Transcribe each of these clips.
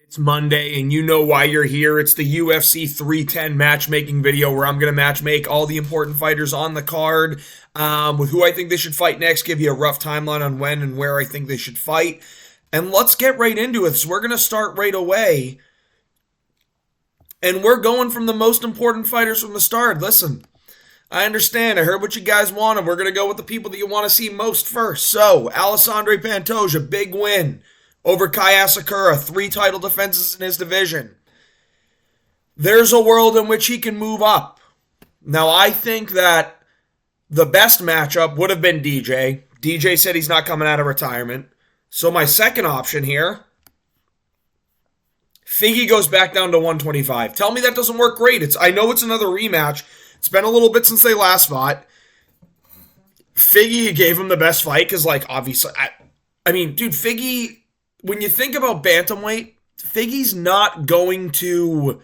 It's Monday, and you know why you're here. It's the UFC 310 matchmaking video where I'm going to matchmake all the important fighters on the card with who I think they should fight next, give you a rough timeline on when and where I think they should fight. And let's get right into it. So we're going to start right away. And we're going from the most important fighters from the start. Listen, I understand. I heard what you guys wanted. We're going to go with the people that you want to see most first. So, Alessandro Pantoja, big win over Kai Sakura, 3 title defenses in his division. There's a world in which he can move up. Now, I think that the best matchup would have been DJ. DJ said he's not coming out of retirement. So my second option here, Figgy goes back down to 125. Tell me that doesn't work great. I know it's another rematch. It's been a little bit since they last fought. Figgy gave him the best fight because, obviously, I mean, dude, Figgy, when you think about bantamweight, Figgy's not going to...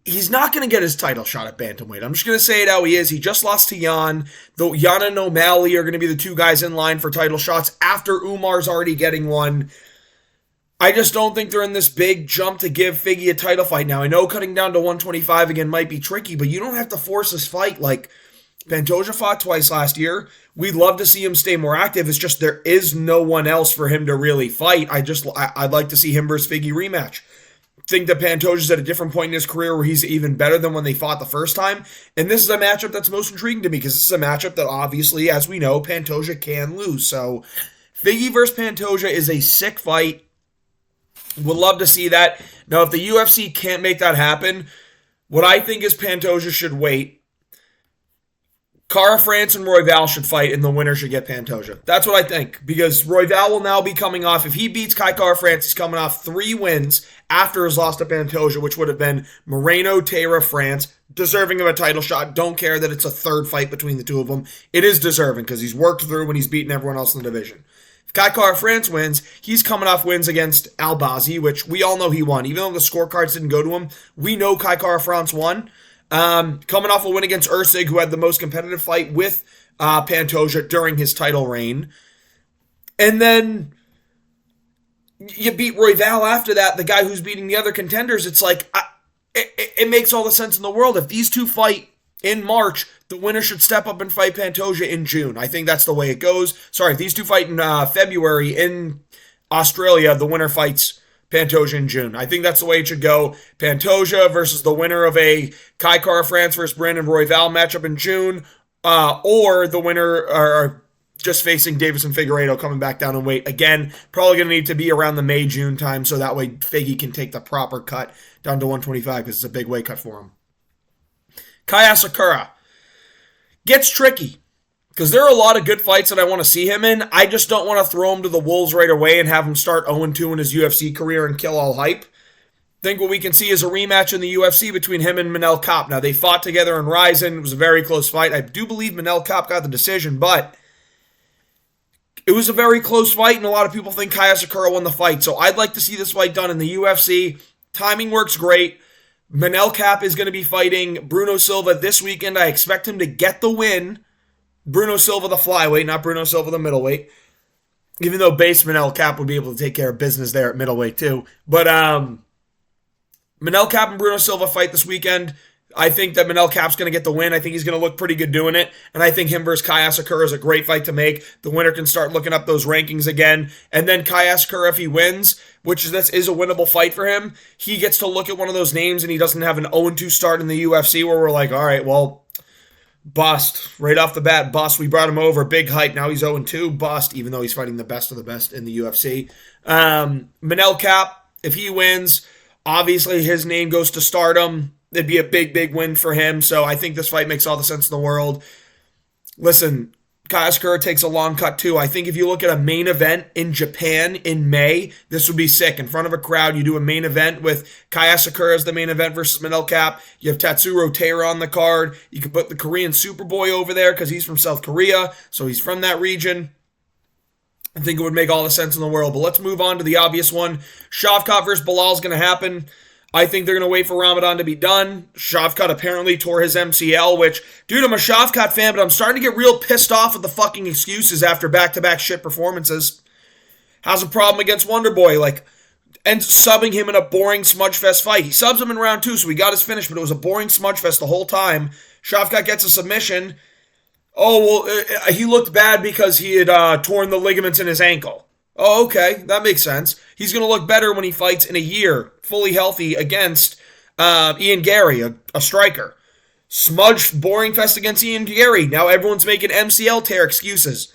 He's not going to get his title shot at bantamweight. I'm just going to say it how he is. He just lost to Jan. Though Jan and O'Malley are going to be the 2 guys in line for title shots after Umar's already getting one. I just don't think they're in this big jump to give Figgy a title fight now. I know cutting down to 125 again might be tricky, but you don't have to force this fight. Pantoja fought twice last year. We'd love to see him stay more active. It's just there is no one else for him to really fight. I'd like to see him versus Figgy rematch. Think that Pantoja's at a different point in his career where he's even better than when they fought the first time. And this is a matchup that's most intriguing to me because this is a matchup that obviously, as we know, Pantoja can lose. So Figgy versus Pantoja is a sick fight. Would love to see that. Now, if the UFC can't make that happen, what I think is Pantoja should wait. Cara France and Royval should fight, and the winner should get Pantoja. That's what I think, because Royval will now be coming off, if he beats Cara France, he's coming off 3 wins after his loss to Pantoja, which would have been Moreno, Teixeira, France, deserving of a title shot. Don't care that it's a third fight between the 2 of them. It is deserving, because he's worked through when he's beaten everyone else in the division. If Cara France wins, he's coming off wins against Albazi, which we all know he won. Even though the scorecards didn't go to him, we know Cara France won. Coming off a win against Ursig, who had the most competitive fight with Pantoja during his title reign. And then you beat Royval after that, the guy who's beating the other contenders. It's it makes all the sense in the world. If these 2 fight in March, the winner should step up and fight Pantoja in June. I think that's the way it goes. Sorry, if these 2 fight in February in Australia, the winner fights Pantoja in June. I think that's the way it should go. Pantoja versus the winner of a Cara France versus Brandon Royval matchup in June, or the winner or just facing Davison Figueiredo coming back down in weight. Again, probably going to need to be around the May-June time so that way Figgy can take the proper cut down to 125 because it's a big weight cut for him. Kai Sakura gets tricky. Because there are a lot of good fights that I want to see him in. I just don't want to throw him to the wolves right away and have him start 0-2 in his UFC career and kill all hype. I think what we can see is a rematch in the UFC between him and Manel Kape. Now, they fought together in Rizin. It was a very close fight. I do believe Manel Kape got the decision, but it was a very close fight, and a lot of people think Kai Sakura won the fight. So I'd like to see this fight done in the UFC. Timing works great. Manel Kape is going to be fighting Bruno Silva this weekend. I expect him to get the win. Bruno Silva, the flyweight, not Bruno Silva, the middleweight. Even though base Manel Kape would be able to take care of business there at middleweight too. But Manel Kape and Bruno Silva fight this weekend. I think that Manel Kape's going to get the win. I think he's going to look pretty good doing it. And I think him versus Kai Sakura is a great fight to make. The winner can start looking up those rankings again. And then Kai Sakura, if he wins, this is a winnable fight for him, he gets to look at one of those names and he doesn't have an 0-2 start in the UFC where we're like, all right, well, bust. Right off the bat, bust. We brought him over. Big hype. Now he's 0-2. Bust, even though he's fighting the best of the best in the UFC. Manel Kape, if he wins, obviously his name goes to stardom. It'd be a big, big win for him. So I think this fight makes all the sense in the world. Listen, Kai Sakura takes a long cut too. I think if you look at a main event in Japan in May, this would be sick. In front of a crowd, you do a main event with Kai Sakura as the main event versus Manel Kape. You have Tatsuro Taira on the card. You can put the Korean Superboy over there because he's from South Korea, so he's from that region. I think it would make all the sense in the world. But let's move on to the obvious one. Shavkat versus Bilal is going to happen. I think they're going to wait for Ramadan to be done. Shavkat apparently tore his MCL, which, dude, I'm a Shavkat fan, but I'm starting to get real pissed off with the fucking excuses after back-to-back shit performances. has a problem against Wonderboy, like, and subbing him in a boring smudge-fest fight. He subs him in round 2, so he got his finish, but it was a boring smudge-fest the whole time. Shavkat gets a submission. Oh, well, he looked bad because he had torn the ligaments in his ankle. Oh, okay, that makes sense. He's going to look better when he fights in a year, fully healthy, against Ian Gary, a striker. Smudge boring fest against Ian Gary. Now everyone's making MCL tear excuses.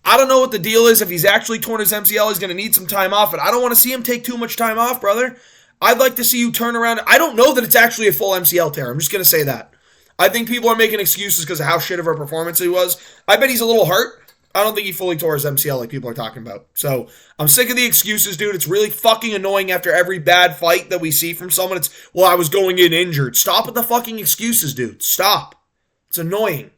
I don't know what the deal is. If he's actually torn his MCL, he's going to need some time off, but I don't want to see him take too much time off, brother. I'd like to see you turn around. I don't know that it's actually a full MCL tear. I'm just going to say that. I think people are making excuses because of how shit of a performance he was. I bet he's a little hurt. I don't think he fully tore his MCL like people are talking about. So, I'm sick of the excuses, dude. It's really fucking annoying after every bad fight that we see from someone. It's, well, I was going in injured. Stop with the fucking excuses, dude. Stop. It's annoying.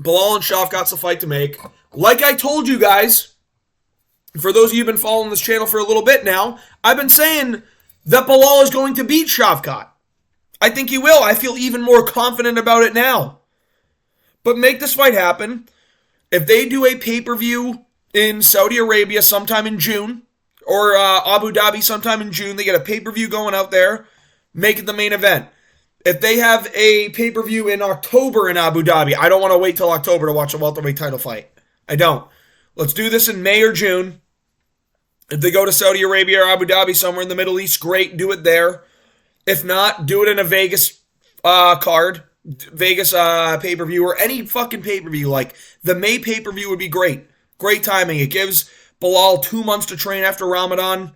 Belal and Shavkat's a fight to make. Like I told you guys, for those of you who've been following this channel for a little bit now, I've been saying that Belal is going to beat Shavkat. I think he will. I feel even more confident about it now. But make this fight happen. If they do a pay-per-view in Saudi Arabia sometime in June, or Abu Dhabi sometime in June, they get a pay-per-view going out there, make it the main event. If they have a pay-per-view in October in Abu Dhabi, I don't want to wait till October to watch a welterweight title fight. I don't. Let's do this in May or June. If they go to Saudi Arabia or Abu Dhabi, somewhere in the Middle East, great, do it there. If not, do it in a Vegas card, Vegas pay-per-view, or any fucking pay-per-view. Like, the May pay-per-view would be great. Great timing. It gives Belal 2 months to train after Ramadan.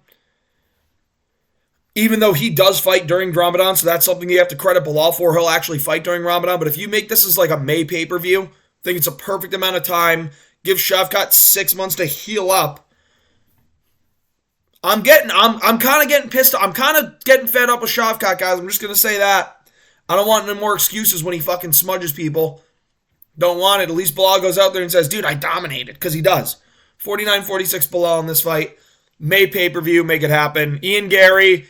Even though he does fight during Ramadan, so that's something you have to credit Belal for. He'll actually fight during Ramadan. But if you make this as like a May pay-per-view, I think it's a perfect amount of time. Give Shavkat 6 months to heal up. I'm kind of getting pissed. I'm kind of getting fed up with Shavkat, guys. I'm just going to say that. I don't want any more excuses when he fucking smudges people. Don't want it. At least Belal goes out there and says, dude, I dominated. Because he does. 49-46 Belal in this fight. May pay-per-view. Make it happen. Ian Gary.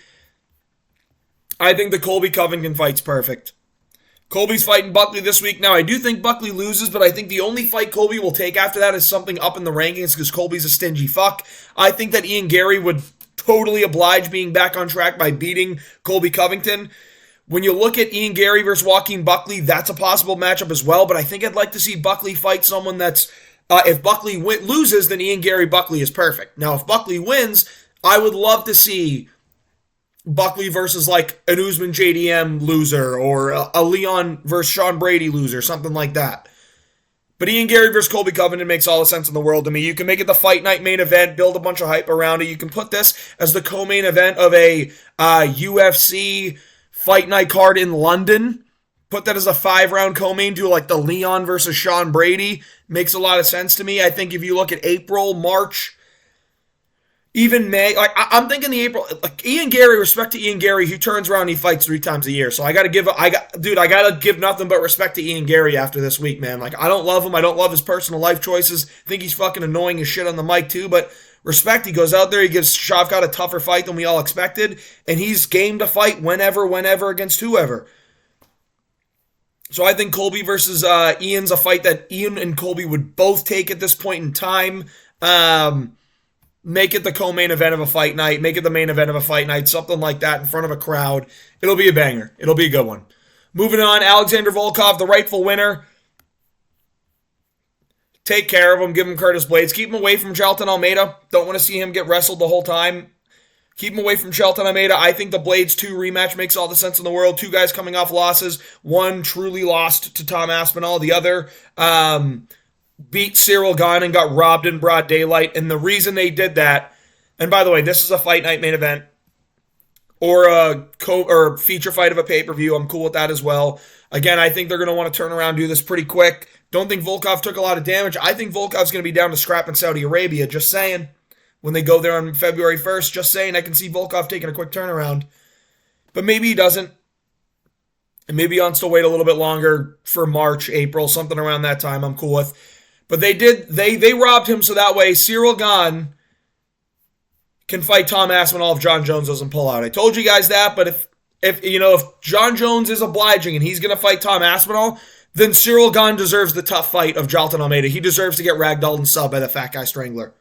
I think the Colby Covington fight's perfect. Colby's fighting Buckley this week. Now, I do think Buckley loses, but I think the only fight Colby will take after that is something up in the rankings because Colby's a stingy fuck. I think that Ian Gary would totally oblige being back on track by beating Colby Covington. When you look at Ian Gary versus Joaquin Buckley, that's a possible matchup as well, but I think I'd like to see Buckley fight someone that's, if Buckley loses, then Ian Gary Buckley is perfect. Now, if Buckley wins, I would love to see Buckley versus like an Usman JDM loser or a Leon versus Sean Brady loser, something like that. But Ian Gary versus Colby Covington makes all the sense in the world to me. You can make it the fight night main event, build a bunch of hype around it. You can put this as the co-main event of a UFC fight night card in London. Put that as a 5-round co-main, do like the Leon versus Sean Brady. Makes a lot of sense to me. I think if you look at April, March, even May, like I'm thinking the April, like Ian Gary, respect to Ian Gary, he turns around and he fights 3 times a year. So I gotta give nothing but respect to Ian Gary after this week, man. Like I don't love him, I don't love his personal life choices. I think he's fucking annoying as shit on the mic too, but respect, he goes out there, he gives Shavkat a tougher fight than we all expected, and he's game to fight whenever against whoever. So I think Colby versus Ian's a fight that Ian and Colby would both take at this point in time. Make it the co-main event of a fight night. Make it the main event of a fight night. Something like that in front of a crowd. It'll be a banger. It'll be a good one. Moving on, Alexander Volkov, the rightful winner. Take care of him. Give him Curtis Blades. Keep him away from Shelton Almeida. Don't want to see him get wrestled the whole time. Keep him away from Shelton Almeida. I think the Blades 2 rematch makes all the sense in the world. 2 guys coming off losses. One truly lost to Tom Aspinall. The other beat Cyril Gane and got robbed in broad daylight. And the reason they did that, and by the way, this is a fight night main event or a feature fight of a pay-per-view. I'm cool with that as well. Again, I think they're going to want to turn around and do this pretty quick. Don't think Volkov took a lot of damage. I think Volkov's going to be down to scrap in Saudi Arabia. Just saying. When they go there on February 1st, just saying, I can see Volkov taking a quick turnaround. But maybe he doesn't. And maybe he wants to wait a little bit longer for March, April, something around that time. I'm cool with. But they robbed him so that way Cyril Gane can fight Tom Aspinall if John Jones doesn't pull out. I told you guys that, but if John Jones is obliging and he's going to fight Tom Aspinall, then Cyril Gane deserves the tough fight of Jailton Almeida. He deserves to get ragdolled and subbed by the fat guy strangler.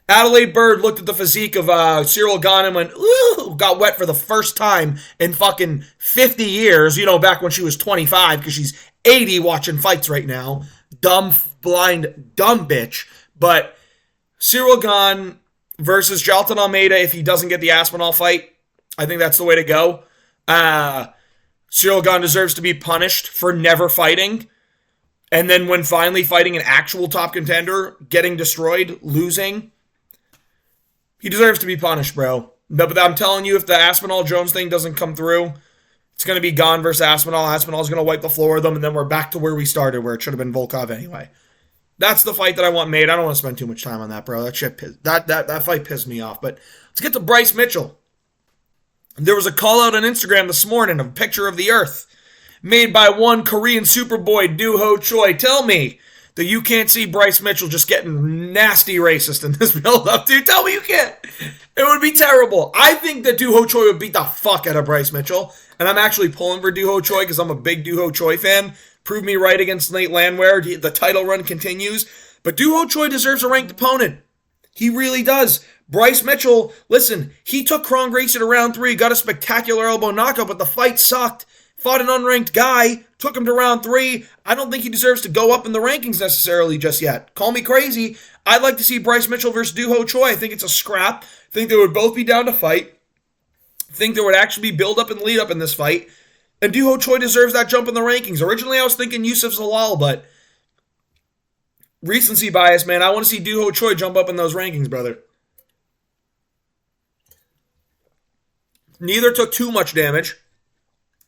Adelaide Bird looked at the physique of Cyril Gane and went, ooh, got wet for the first time in fucking 50 years. You know, back when she was 25, because she's 80 watching fights right now. Dumb, blind, dumb bitch. But Cyril Gane versus Jailton Almeida, if he doesn't get the Aspinall fight, I think that's the way to go. Cyril Gane deserves to be punished for never fighting. And then when finally fighting an actual top contender, getting destroyed, losing, he deserves to be punished, bro. But I'm telling you, if the Aspinall-Jones thing doesn't come through, it's going to be Gane versus Aspinall. Aspinall's going to wipe the floor with them, and then we're back to where we started, where it should have been Volkov anyway. That's the fight that I want made. I don't want to spend too much time on that, bro. That fight pissed me off. But let's get to Bryce Mitchell. There was a call out on Instagram this morning of a picture of the Earth made by one Korean superboy, Do-Ho Choi. Tell me that you can't see Bryce Mitchell just getting nasty racist in this build-up, dude. Tell me you can't. It would be terrible. I think that Do-Ho Choi would beat the fuck out of Bryce Mitchell, and I'm actually pulling for Do-Ho Choi because I'm a big Do-Ho Choi fan. Prove me right against Nate Landwehr. The title run continues. But Do-Ho Choi deserves a ranked opponent. He really does. Bryce Mitchell, listen, he took Kron Gracie to round 3, got a spectacular elbow knockout, but the fight sucked. Fought an unranked guy, took him to round 3. I don't think he deserves to go up in the rankings necessarily just yet. Call me crazy. I'd like to see Bryce Mitchell versus Do-Ho Choi. I think it's a scrap. I think they would both be down to fight. I think there would actually be build up and lead up in this fight. And Do-Ho Choi deserves that jump in the rankings. Originally, I was thinking Yusuf Zalal, but recency bias, man. I want to see Do-Ho Choi jump up in those rankings, brother. Neither took too much damage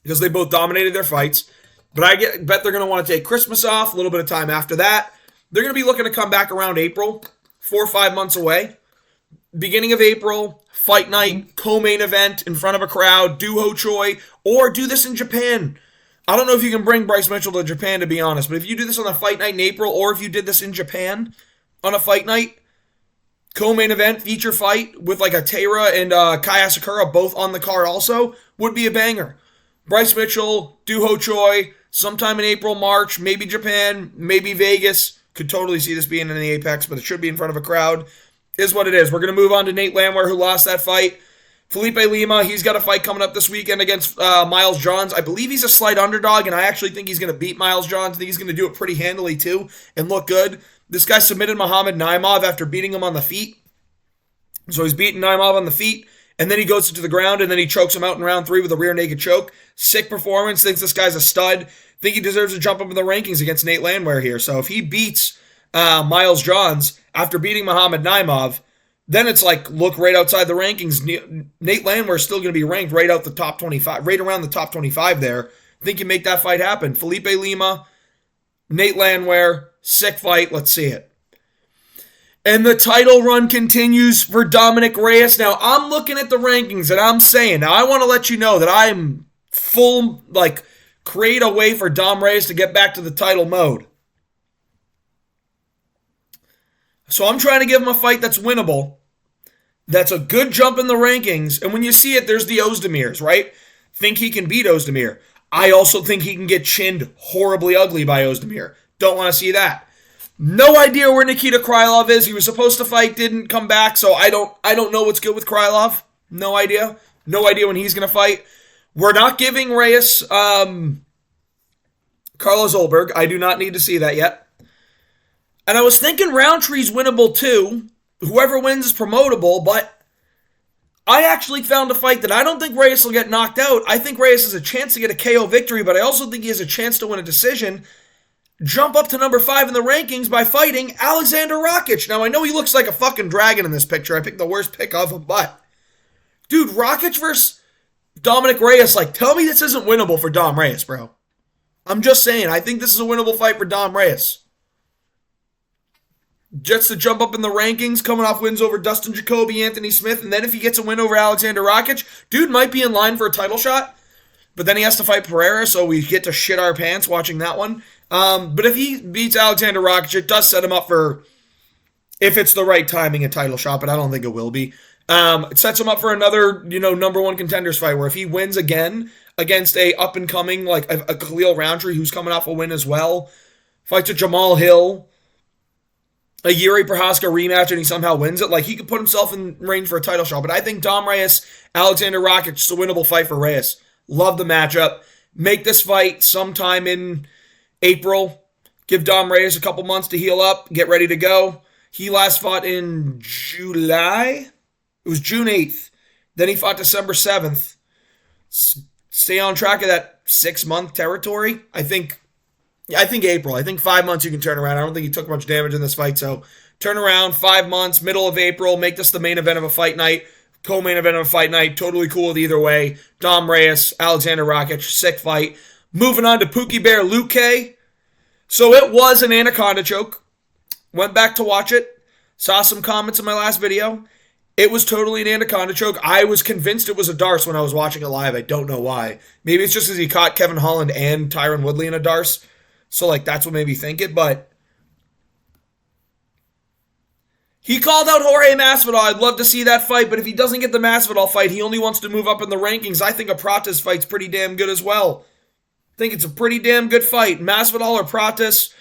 because they both dominated their fights. But I bet they're going to want to take Christmas off, a little bit of time after that. They're going to be looking to come back around April, 4 or 5 months away. Beginning of April, fight night, co-main event in front of a crowd, Do-Ho Choi, or do this in Japan. I don't know if you can bring Bryce Mitchell to Japan, to be honest, but if you do this on a fight night in April, or if you did this in Japan on a fight night, co-main event, feature fight with like a Taira and Kai Asakura both on the card also, would be a banger. Bryce Mitchell, Do-Ho Choi, sometime in April, March, maybe Japan, maybe Vegas. Could totally see this being in the Apex, but it should be in front of a crowd. Is what it is. We're going to move on to Nate Landwehr, who lost that fight. Felipe Lima, he's got a fight coming up this weekend against Miles Johns. I believe he's a slight underdog, and I actually think he's going to beat Miles Johns. I think he's going to do it pretty handily, too, and look good. This guy submitted Muhammad Naimov after beating him on the feet. So he's beating Naimov on the feet, and then he goes to the ground, and then he chokes him out in round 3 with a rear naked choke. Sick performance. Thinks this guy's a stud. Think he deserves to jump up in the rankings against Nate Landwehr here. So if he beats Miles Johns after beating Muhammad Naimov, then it's like, look right outside the rankings. Nate Landwehr is still going to be ranked right out the top 25, right around the top 25 there. Think you make that fight happen. Felipe Lima, Nate Landwehr, sick fight. Let's see it. And the title run continues for Dominic Reyes. Now, I'm looking at the rankings and I'm saying, now I want to let you know that I'm full, like, create a way for Dom Reyes to get back to the title mode. So I'm trying to give him a fight that's winnable. That's a good jump in the rankings. And when you see it, there's the Ozdemirs, right? Think he can beat Ozdemir. I also think he can get chinned horribly ugly by Ozdemir. Don't want to see that. No idea where Nikita Krylov is. He was supposed to fight, didn't come back, so I don't know what's good with Krylov. No idea. No idea when he's going to fight. We're not giving Reyes Carlos Olberg. I do not need to see that yet. And I was thinking Roundtree's winnable too. Whoever wins is promotable, but I actually found a fight that I don't think Reyes will get knocked out. I think Reyes has a chance to get a KO victory, but I also think he has a chance to win a decision. Jump up to number 5 in the rankings by fighting Alexander Rakic. Now, I know he looks like a fucking dragon in this picture. I picked the worst pick of him, but dude, Rakic versus Dominic Reyes, like, tell me this isn't winnable for Dom Reyes, bro. I'm just saying, I think this is a winnable fight for Dom Reyes. Jets to jump up in the rankings, coming off wins over Dustin Jacoby, Anthony Smith, and then if he gets a win over Alexander Rakic, dude might be in line for a title shot, but then he has to fight Pereira, so we get to shit our pants watching that one. But if he beats Alexander Rakic, it does set him up for, if it's the right timing, a title shot, but I don't think it will be. It sets him up for another, number 1 contenders fight, where if he wins again, against a up-and-coming, like a Khalil Roundtree who's coming off a win as well. Fights a Jamal Hill, a Yuri Prohaska rematch, and he somehow wins it. Like, he could put himself in range for a title shot. But I think Dom Reyes, Alexander Rakic, is a winnable fight for Reyes. Love the matchup. Make this fight sometime in April. Give Dom Reyes a couple months to heal up, get ready to go. He last fought in July. It was June 8th. Then he fought December 7th. Stay on track of that 6-month territory. I think April. I think 5 months you can turn around. I don't think he took much damage in this fight. So turn around, 5 months, middle of April. Make this the main event of a fight night. Co-main event of a fight night. Totally cool with either way. Dom Reyes, Alexander Rakic. Sick fight. Moving on to Pookie Bear Luque. So it was an anaconda choke. Went back to watch it. Saw some comments in my last video. It was totally an anaconda choke. I was convinced it was a Darce when I was watching it live. I don't know why. Maybe it's just because he caught Kevin Holland and Tyron Woodley in a Darce. So, like, that's what made me think it. But he called out Jorge Masvidal. I'd love to see that fight. But if he doesn't get the Masvidal fight, he only wants to move up in the rankings. I think a Pratis fight's pretty damn good as well. I think it's a pretty damn good fight. Masvidal or Pratis.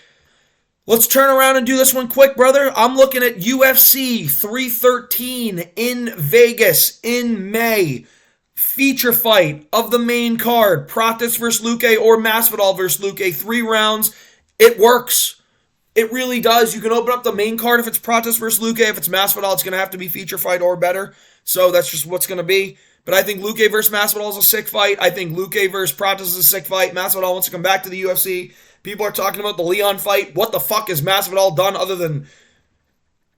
Let's turn around and do this one quick, brother. I'm looking at UFC 313 in Vegas in May. Feature fight of the main card. Pratis versus Luque or Masvidal versus Luque. 3 rounds. It works. It really does. You can open up the main card if it's Pratis versus Luque. If it's Masvidal, it's going to have to be feature fight or better. So that's just what's going to be. But I think Luque versus Masvidal is a sick fight. I think Luque versus Pratis is a sick fight. Masvidal wants to come back to the UFC. People are talking about the Leon fight. What the fuck has Masvidal done other than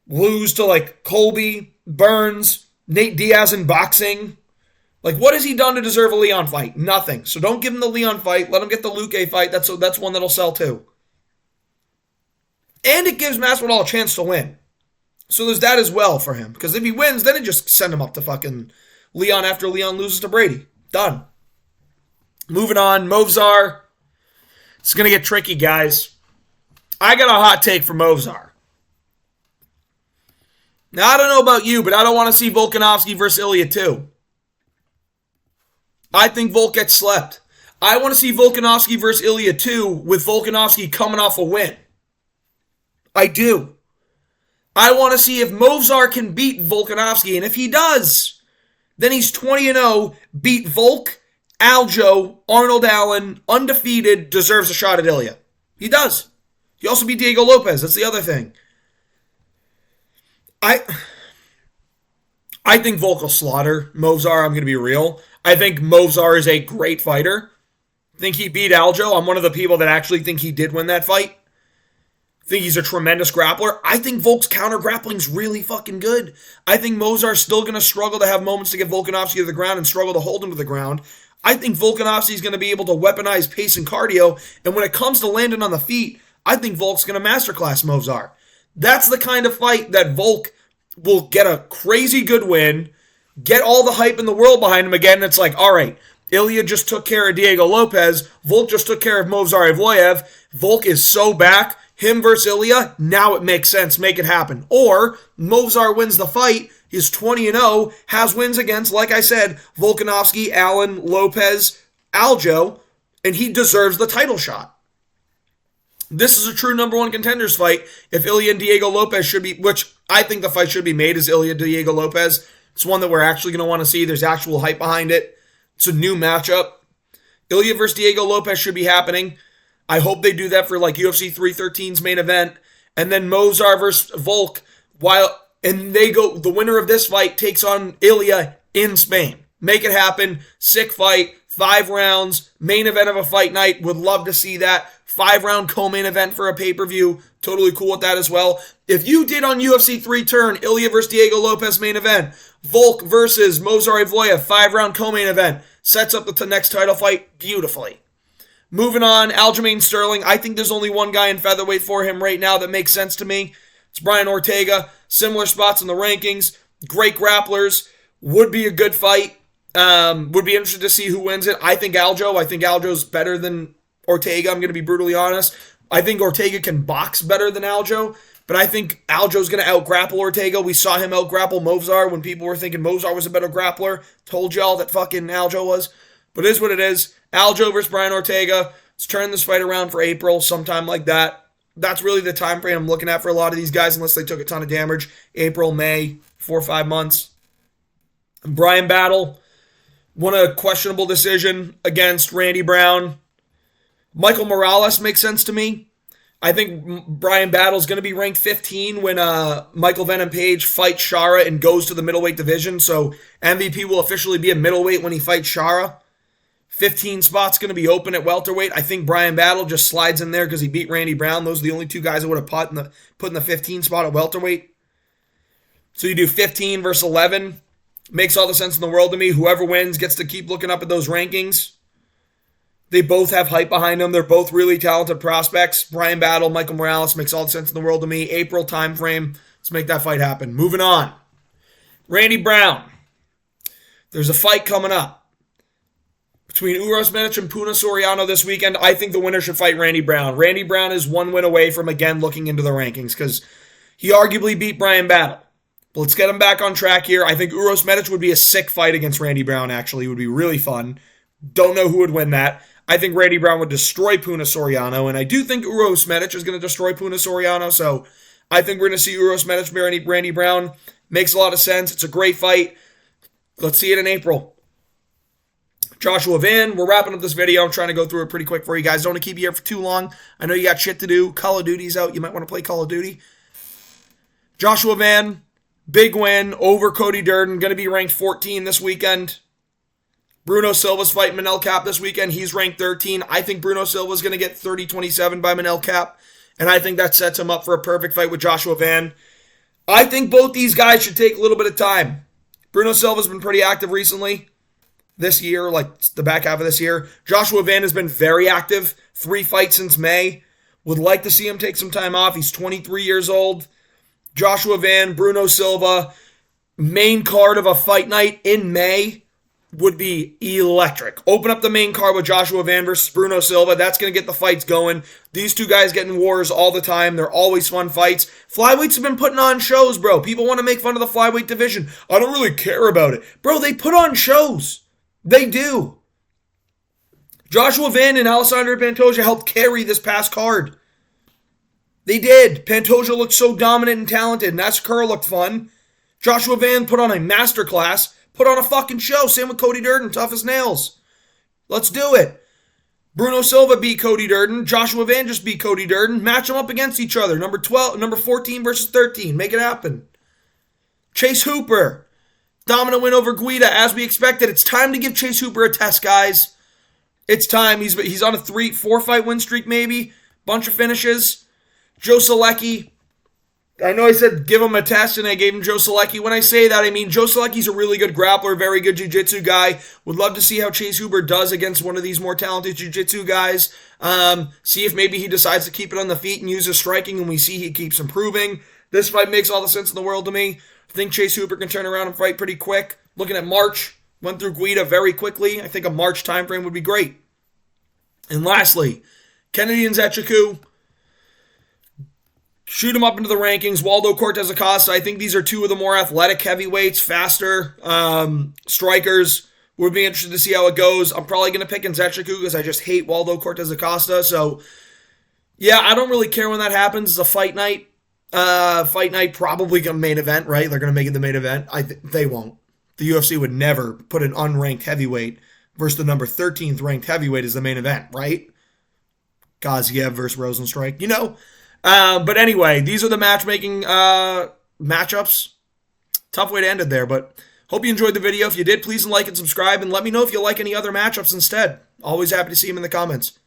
lose to, like, Colby, Burns, Nate Diaz in boxing? Like, what has he done to deserve a Leon fight? Nothing. So don't give him the Leon fight. Let him get the Luque fight. That's one that'll sell too. And it gives Masvidal a chance to win. So there's that as well for him. Because if he wins, then it just send him up to fucking Leon after Leon loses to Brady. Done. Moving on. Movzar. It's going to get tricky, guys. I got a hot take for Movzar. Now, I don't know about you, but I don't want to see Volkanovski versus Ilya too. I think Volk gets slept. I want to see Volkanovski versus Ilya 2 with Volkanovski coming off a win. I do. I want to see if Movzar can beat Volkanovski, and if he does, then he's 20-0, beat Volk, Aljo, Arnold Allen, undefeated, deserves a shot at Ilya. He does. He also beat Diego Lopez. That's the other thing. I think Volk will slaughter Movzar. I'm going to be real. I think Movzar is a great fighter. I think he beat Aljo. I'm one of the people that actually think he did win that fight. I think he's a tremendous grappler. I think Volk's counter-grappling's really fucking good. I think Movzar's still going to struggle to have moments to get Volkanovski to the ground and struggle to hold him to the ground. I think Volkanovski's going to be able to weaponize pace and cardio, and when it comes to landing on the feet, I think Volk's going to masterclass Movzar. That's the kind of fight that Volk will get a crazy good win, get all the hype in the world behind him again, and it's like, all right, Ilya just took care of Diego Lopez, Volk just took care of Movzar Evloev, Volk is so back, him versus Ilya, now it makes sense, make it happen. Or, Movzar wins the fight, he's 20-0, has wins against, like I said, Volkanovski, Allen, Lopez, Aljo, and he deserves the title shot. This is a true number one contenders fight. If Ilya and Diego Lopez should be, which I think the fight should be made is Ilya Diego Lopez. It's one that we're actually going to want to see. There's actual hype behind it. It's a new matchup. Ilya versus Diego Lopez should be happening. I hope they do that for like UFC 313's main event. And then Movzar versus Volk, the winner of this fight takes on Ilya in Spain. Make it happen. Sick fight. 5 rounds. Main event of a fight night. Would love to see that. 5-round co-main event for a pay-per-view. Totally cool with that as well. If you did on UFC 3 turn, Ilya versus Diego Lopez main event, Volk versus Movzar Evloev 5-round co-main event, sets up the next title fight beautifully. Moving on, Aljamain Sterling. I think there's only one guy in featherweight for him right now that makes sense to me. It's Brian Ortega. Similar spots in the rankings. Great grapplers. Would be a good fight. Would be interested to see who wins it. I think Aljo's better than Ortega. I'm going to be brutally honest. I think Ortega can box better than Aljo, but I think Aljo's going to out-grapple Ortega. We saw him out-grapple Movzar when people were thinking Movzar was a better grappler. Told y'all that fucking Aljo was. But it is what it is. Aljo versus Brian Ortega. Let's turn this fight around for April, sometime like that. That's really the time frame I'm looking at for a lot of these guys, unless they took a ton of damage. April, May, 4 or 5 months. Brian Battle won a questionable decision against Randy Brown. Michael Morales makes sense to me. I think Brian Battle's going to be ranked 15 when Michael Venom Page fights Shara and goes to the middleweight division. So MVP will officially be a middleweight when he fights Shara. 15 spots going to be open at welterweight. I think Brian Battle just slides in there because he beat Randy Brown. Those are the only two guys that would have put in the 15 spot at welterweight. So you do 15 versus 11. Makes all the sense in the world to me. Whoever wins gets to keep looking up at those rankings. They both have hype behind them. They're both really talented prospects. Brian Battle, Michael Morales makes all the sense in the world to me. April time frame. Let's make that fight happen. Moving on. Randy Brown. There's a fight coming up between Uros Medic and Puna Soriano this weekend. I think the winner should fight Randy Brown. Randy Brown is one win away from, again, looking into the rankings because he arguably beat Brian Battle. But let's get him back on track here. I think Uros Medic would be a sick fight against Randy Brown, actually. It would be really fun. Don't know who would win that. I think Randy Brown would destroy Puna Soriano, and I do think Uros Medic is going to destroy Puna Soriano, so I think we're going to see Uros Medic Randy Brown. Makes a lot of sense. It's a great fight. Let's see it in April. Joshua Van, we're wrapping up this video. I'm trying to go through it pretty quick for you guys. Don't want to keep you here for too long. I know you got shit to do. Call of Duty's out. You might want to play Call of Duty. Joshua Van, big win over Cody Durden. Going to be ranked 14 this weekend. Bruno Silva's fighting Manel Cap this weekend. He's ranked 13. I think Bruno Silva's going to get 30-27 by Manel Cap, and I think that sets him up for a perfect fight with Joshua Van. I think both these guys should take a little bit of time. Bruno Silva's been pretty active recently. This year, like the back half of this year. Joshua Van has been very active. 3 fights since May. Would like to see him take some time off. He's 23 years old. Joshua Van, Bruno Silva, main card of a fight night in May would be electric. Open up the main card with Joshua Van versus Bruno Silva. That's going to get the fights going. These two guys get in wars all the time. They're always fun fights. Flyweights have been putting on shows, bro. People want to make fun of the flyweight division. I don't really care about it. Bro, they put on shows. They do. Joshua Van and Alessandro Pantoja helped carry this past card. They did. Pantoja looked so dominant and talented. Nascar looked fun. Joshua Van put on a masterclass. Put on a fucking show. Same with Cody Durden. Tough as nails. Let's do it. Bruno Silva beat Cody Durden. Joshua Van just beat Cody Durden. Match them up against each other. Number 14 versus 13. Make it happen. Chase Hooper. Dominant win over Guida, as we expected. It's time to give Chase Hooper a test, guys. It's time. He's on a 4 fight win streak, maybe. Bunch of finishes. Joe Selecki. I know I said give him a test, and I gave him Joe Selecki. When I say that, I mean Joe Selecki's a really good grappler, very good jiu-jitsu guy. Would love to see how Chase Hooper does against one of these more talented jiu-jitsu guys. See if maybe he decides to keep it on the feet and use his striking, and we see he keeps improving. This fight makes all the sense in the world to me. I think Chase Hooper can turn around and fight pretty quick. Looking at March, went through Guida very quickly. I think a March time frame would be great. And lastly, Kennedy and Nzechukwu. Shoot him up into the rankings. Waldo Cortez Acosta. I think these are two of the more athletic heavyweights, faster strikers. Would be interested to see how it goes. I'm probably going to pick Nzechukwu because I just hate Waldo Cortez Acosta. So, yeah, I don't really care when that happens. It's a fight night. Fight night probably a main event, right? They're going to make it the main event. They won't. The UFC would never put an unranked heavyweight versus the number 13th ranked heavyweight as the main event, right? Gaziev versus Rosenstrike, you know. But anyway, these are the matchmaking matchups. Tough way to end it there, but hope you enjoyed the video. If you did, please like and subscribe, and let me know if you like any other matchups instead. Always happy to see them in the comments.